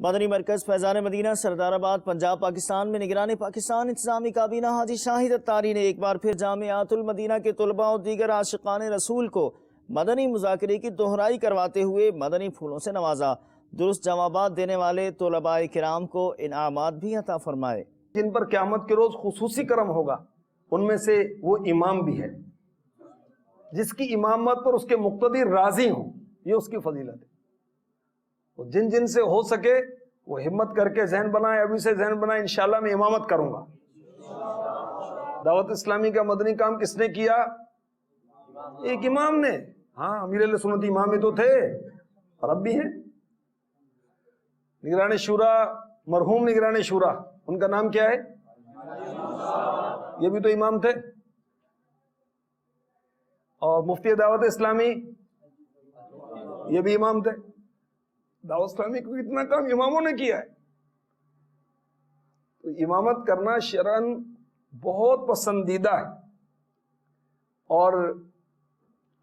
مدنی مرکز فیضان مدینہ سردار آباد پنجاب پاکستان میں نگران پاکستان انتظامی کابینہ حاجی شاہد اتاری نے ایک بار پھر جامعات المدینہ کے طلباء اور دیگر عاشقان رسول کو مدنی مذاکرے کی دہرائی کرواتے ہوئے مدنی پھولوں سے نوازا۔ درست جوابات دینے والے طلباء کرام کو انعامات بھی عطا فرمائے۔ جن پر قیامت کے روز خصوصی کرم ہوگا ان میں سے وہ امام بھی ہے جس کی امامت پر اس کے مقتدی راضی ہوں، یہ اس کی فضیلت ہے۔ جن جن سے ہو سکے وہ ہمت کر کے ذہن بنائے، ابھی سے ذہن بنائے، انشاءاللہ میں امامت کروں گا۔ دعوت اسلامی کا مدنی کام کس نے کیا؟ ایک امام نے۔ ہاں، امیر اہل سنت امام ہی تو تھے اور اب بھی ہیں۔ نگران شورا، مرحوم نگران شورا، ان کا نام کیا ہے؟ یہ بھی تو امام تھے۔ اور مفتی دعوت اسلامی، یہ بھی امام تھے۔ دعوت اسلامی کو اتنا کام اماموں نے کیا ہے۔ تو امامت کرنا شرعاً بہت پسندیدہ ہے، اور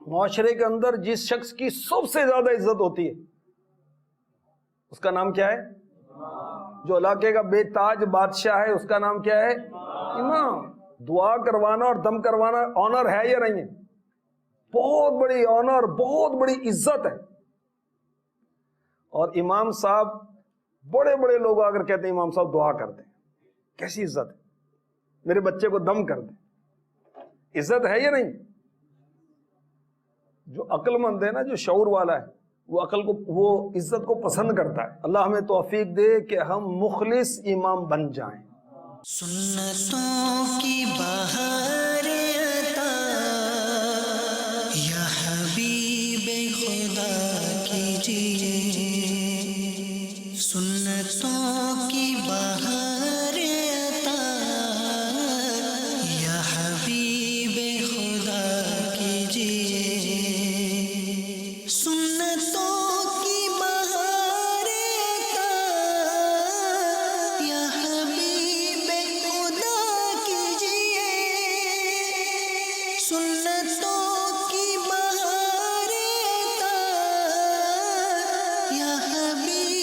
معاشرے کے اندر جس شخص کی سب سے زیادہ عزت ہوتی ہے اس کا نام کیا ہے؟ جو علاقے کا بے تاج بادشاہ ہے اس کا نام کیا ہے؟ امام۔ دعا کروانا اور دم کروانا آنر ہے یا نہیں ہے؟ بہت بڑی آنر، بہت بڑی عزت ہے۔ اور امام صاحب، بڑے بڑے لوگ اگر کہتے ہیں امام صاحب دعا کرتے ہیں، کیسی عزت ہے۔ میرے بچے کو دم کر دیں، عزت ہے یا نہیں؟ جو عقل مند ہے نا، جو شعور والا ہے، وہ عقل کو، وہ عزت کو پسند کرتا ہے۔ اللہ ہمیں توفیق دے کہ ہم مخلص امام بن جائیں۔ سنتوں کی بہار عطا یا حبیب خدا کیجیے، سنتوں کی بہار عطا یا حبیب خدا کیجیے، سنتوں کی بہار عطا یا حبیب خدا کیجیے، سنتوں کی بہار عطا یا حبیب